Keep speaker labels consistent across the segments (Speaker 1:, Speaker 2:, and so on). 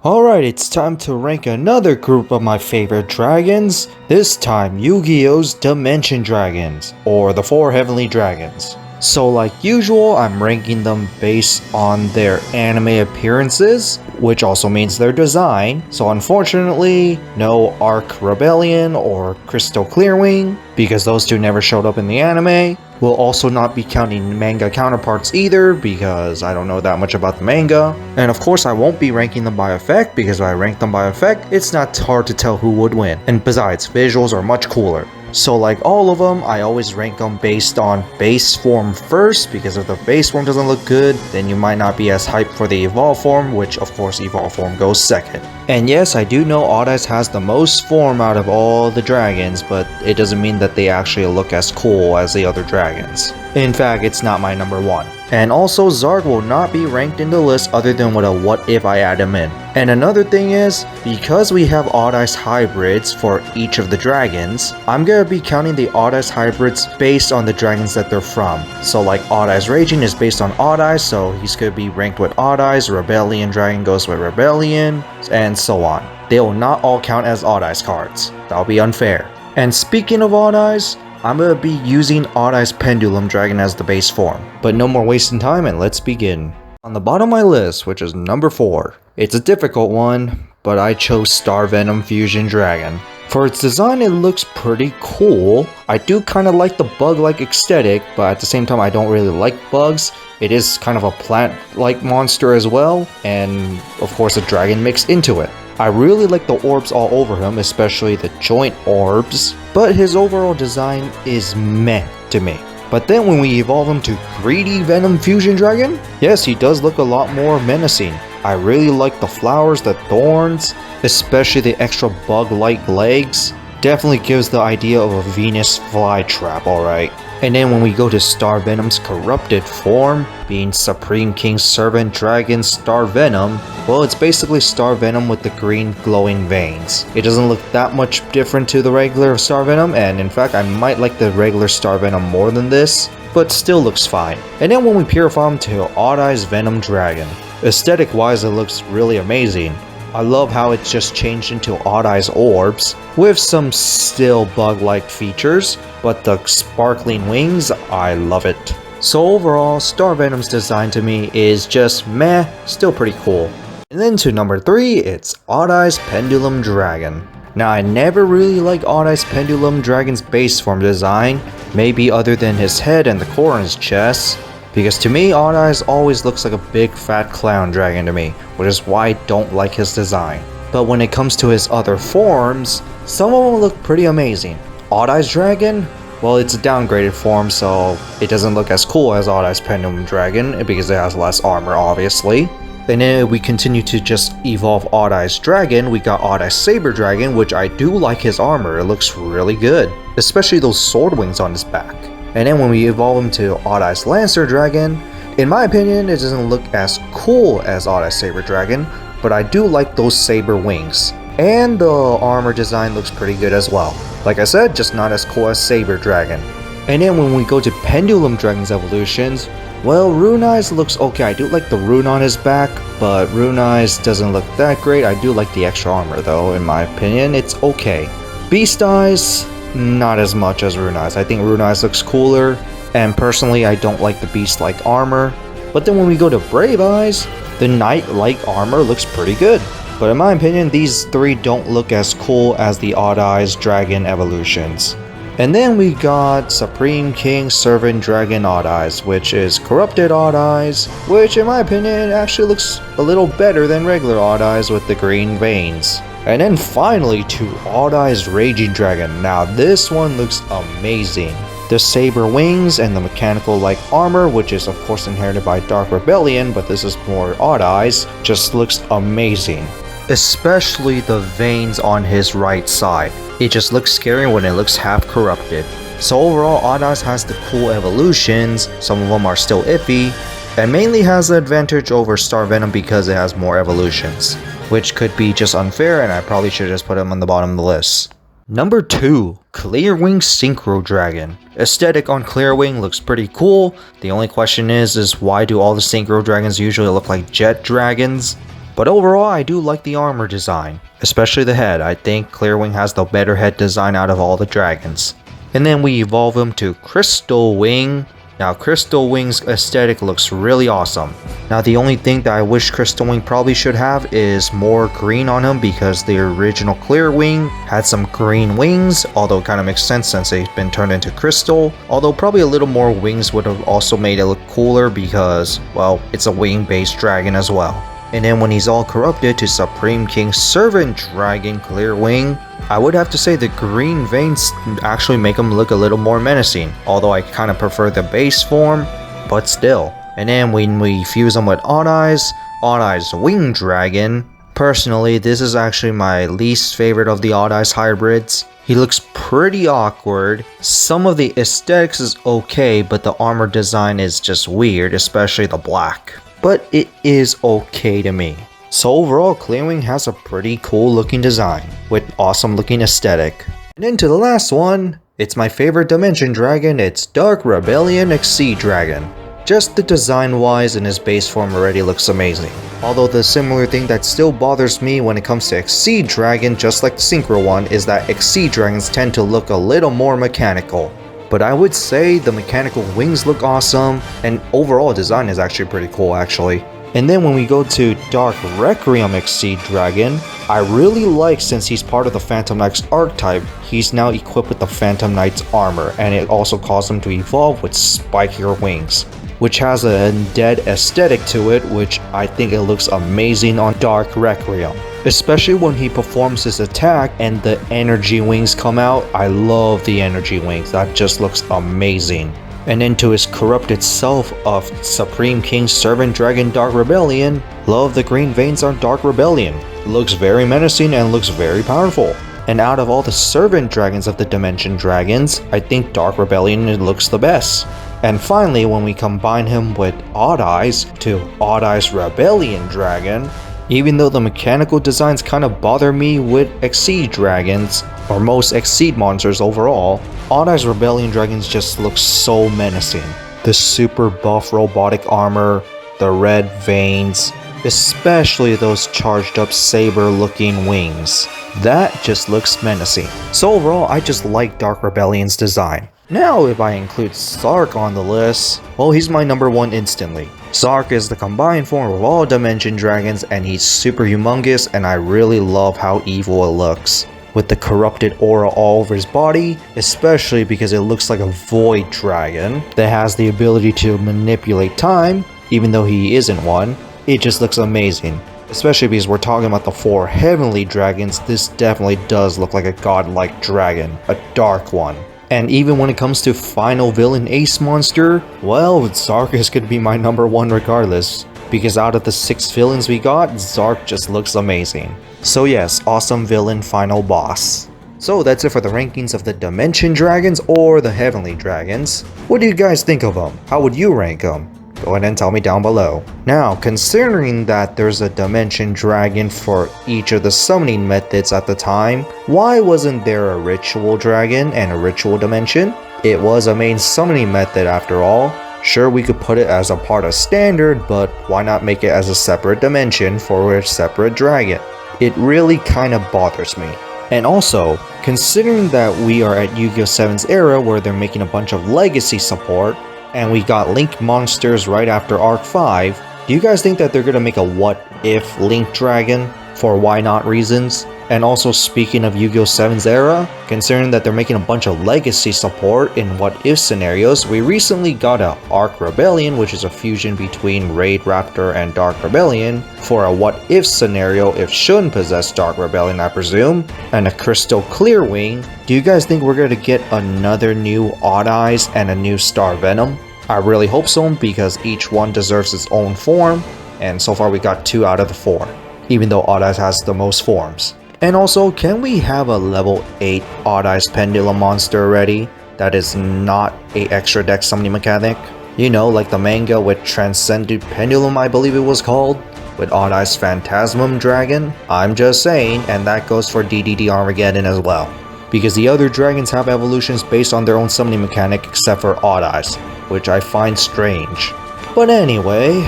Speaker 1: Alright, it's time to rank another group of my favorite dragons, this time Yu-Gi-Oh's Dimension Dragons, or the 4 Heavenly Dragons. So like usual, I'm ranking them based on their anime appearances, which also means their design. So unfortunately, no Arc Rebellion or Crystal Clearwing, because those two never showed up in the anime. We'll also not be counting manga counterparts either, because I don't know that much about the manga. And of course I won't be ranking them by effect, because if I rank them by effect, it's not hard to tell who would win. And besides, visuals are much cooler. So like all of them, I always rank them based on base form first, because if the base form doesn't look good, then you might not be as hyped for the evolve form, which of course evolve form goes second. And yes, I do know Odd Eyes has the most form out of all the dragons, but it doesn't mean that they actually look as cool as the other dragons. In fact, it's not my number one. And also, Zark will not be ranked in the list other than with a what if I add him in. And another thing is, because we have Odd Eyes hybrids for each of the dragons, I'm gonna be counting the Odd Eyes hybrids based on the dragons that they're from. So like Odd Eyes Raging is based on Odd Eyes, so he's gonna be ranked with Odd Eyes, Rebellion Dragon goes with Rebellion, and so on. They will not all count as Odd Eyes cards. That'll be unfair. And speaking of Odd Eyes, I'm gonna be using Odd Eyes Pendulum Dragon as the base form. But no more wasting time and let's begin. On the bottom of my list, which is number 4, it's a difficult one, but I chose Star Venom Fusion Dragon. For its design, it looks pretty cool. I do kind of like the bug-like aesthetic, but at the same time I don't really like bugs. It is kind of a plant-like monster as well, and of course a dragon mixed into it. I really like the orbs all over him, especially the joint orbs, but his overall design is meh to me. But then when we evolve him to Greedy Venom Fusion Dragon, yes, he does look a lot more menacing. I really like the flowers, the thorns, especially the extra bug-like legs. Definitely gives the idea of a Venus flytrap, alright. And then when we go to Star Venom's corrupted form, being Supreme King Servant Dragon Star Venom, well, it's basically Star Venom with the green glowing veins. It doesn't look that much different to the regular Star Venom, and in fact I might like the regular Star Venom more than this, but still looks fine. And then when we purify him to Odd Eyes Venom Dragon, aesthetic wise it looks really amazing. I love how it's just changed into Odd Eyes orbs, with some still bug-like features, but the sparkling wings, I love it. So overall, Star Venom's design to me is just meh, still pretty cool. And then to number 3, it's Odd Eyes Pendulum Dragon. Now I never really liked Odd Eyes Pendulum Dragon's base form design, maybe other than his head and the core on his chest. Because to me, Odd Eyes always looks like a big fat clown dragon to me, which is why I don't like his design. But when it comes to his other forms, some of them look pretty amazing. Odd Eyes Dragon? Well, it's a downgraded form, so it doesn't look as cool as Odd Eyes Pendulum Dragon, because it has less armor, obviously. And then we continue to just evolve Odd Eyes Dragon, we got Odd Eyes Saber Dragon, which I do like his armor, it looks really good. Especially those sword wings on his back. And then when we evolve him to Odd Eyes Lancer Dragon, in my opinion it doesn't look as cool as Odd Eyes Saber Dragon, but I do like those saber wings. And the armor design looks pretty good as well. Like I said, just not as cool as Saber Dragon. And then when we go to Pendulum Dragon's evolutions, well, Rune Eyes looks okay. I do like the rune on his back, but Rune Eyes doesn't look that great. I do like the extra armor though, in my opinion, it's okay. Beast Eyes, not as much as Rune Eyes. I think Rune Eyes looks cooler, and personally I don't like the beast-like armor. But then when we go to Brave Eyes, the knight-like armor looks pretty good. But in my opinion, these 3 don't look as cool as the Odd Eyes Dragon evolutions. And then we got Supreme King Servant Dragon Odd Eyes, which is Corrupted Odd Eyes, which in my opinion actually looks a little better than regular Odd Eyes with the green veins. And then finally to Odd Eyes Raging Dragon. Now this one looks amazing. The saber wings and the mechanical-like armor, which is of course inherited by Dark Rebellion, but this is more Odd Eyes, just looks amazing. Especially the veins on his right side. It just looks scary when it looks half corrupted. So overall, Odd Eyes has the cool evolutions, some of them are still iffy, and mainly has the advantage over Star Venom because it has more evolutions, which could be just unfair, and I probably should just put him on the bottom of the list. Number 2, Clearwing Synchro Dragon. Aesthetic on Clearwing looks pretty cool. The only question is why do all the Synchro Dragons usually look like jet dragons? But overall, I do like the armor design, especially the head. I think Clearwing has the better head design out of all the dragons. And then we evolve him to Crystal Wing. Now Crystal Wing's aesthetic looks really awesome. Now the only thing that I wish Crystal Wing probably should have is more green on him, because the original Clear Wing had some green wings, although it kind of makes sense since they've been turned into crystal. Although probably a little more wings would have also made it look cooler because, well, it's a wing based dragon as well. And then when he's all corrupted to Supreme King Servant Dragon Clear Wing, I would have to say the green veins actually make him look a little more menacing, although I kind of prefer the base form, but still. And then when we fuse him with Odd Eyes Wing Dragon, personally this is actually my least favorite of the Odd Eyes hybrids. He looks pretty awkward. Some of the aesthetics is okay, but the armor design is just weird, especially the black. But it is okay to me. So overall, Clearwing has a pretty cool looking design, with awesome looking aesthetic. And into the last one, it's my favorite Dimension Dragon, it's Dark Rebellion Exceed Dragon. Just the design wise and his base form already looks amazing. Although the similar thing that still bothers me when it comes to Exceed Dragon, just like the Synchro one, is that Exceed Dragons tend to look a little more mechanical. But I would say the mechanical wings look awesome, and overall design is actually pretty cool actually. And then when we go to Dark Requiem Exceed Dragon, I really like, since he's part of the Phantom Knight's archetype, he's now equipped with the Phantom Knight's armor, and it also caused him to evolve with spikier wings, which has an undead aesthetic to it, which I think it looks amazing on Dark Requiem. Especially when he performs his attack and the energy wings come out. I love the energy wings, that just looks amazing. And then to his corrupted self of Supreme King Servant Dragon Dark Rebellion, love the green veins on Dark Rebellion. It looks very menacing and looks very powerful. And out of all the Servant Dragons of the Dimension Dragons, I think Dark Rebellion looks the best. And finally, when we combine him with Odd Eyes to Odd Eyes Rebellion Dragon, even though the mechanical designs kind of bother me with Exceed Dragons, or most Exceed monsters overall, Odd Eyes Rebellion Dragons just look so menacing. The super buff robotic armor, the red veins, especially those charged up saber looking wings. That just looks menacing. So overall, I just like Dark Rebellion's design. Now if I include Zark on the list, well, he's my number one instantly. Zark is the combined form of all Dimension Dragons, and he's super humongous, and I really love how evil it looks. With the corrupted aura all over his body, especially because it looks like a void dragon that has the ability to manipulate time, even though he isn't one. It just looks amazing. Especially because we're talking about the 4 heavenly dragons, this definitely does look like a godlike dragon, a dark one. And even when it comes to final villain ace monster, well, Zark is going to be my number one regardless. Because out of the 6 villains we got, Zark just looks amazing. So yes, awesome villain final boss. So that's it for the rankings of the Dimension Dragons or the Heavenly Dragons. What do you guys think of them? How would you rank them? Go ahead and tell me down below. Now, considering that there's a Dimension Dragon for each of the summoning methods at the time, why wasn't there a Ritual Dragon and a Ritual Dimension? It was a main summoning method after all. Sure, we could put it as a part of Standard, but why not make it as a separate dimension for a separate dragon? It really kinda bothers me. And also, considering that we are at Yu-Gi-Oh! 7's era where they're making a bunch of legacy support, and we got Link monsters right after Arc 5, do you guys think that they're gonna make a what if Link Dragon for why not reasons? And also, speaking of Yu-Gi-Oh! 7's era, considering that they're making a bunch of legacy support in what if scenarios, we recently got a Arc Rebellion, which is a fusion between Raid Raptor and Dark Rebellion, for a what if scenario if Shun possessed Dark Rebellion, I presume, and a Crystal Clear Wing. Do you guys think we're going to get another new Odd Eyes and a new Star Venom? I really hope so, because each one deserves its own form, and so far we got 2 out of the 4, even though Odd Eyes has the most forms. And also, can we have a level 8 Odd Eyes Pendulum monster already that is not a extra deck summoning mechanic? You know, like the manga with Transcendent Pendulum, I believe it was called, with Odd Eyes Phantasmum Dragon? I'm just saying, and that goes for DDD Armageddon as well. Because the other dragons have evolutions based on their own summoning mechanic except for Odd Eyes, which I find strange. But anyway,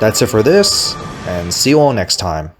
Speaker 1: that's it for this, and see you all next time.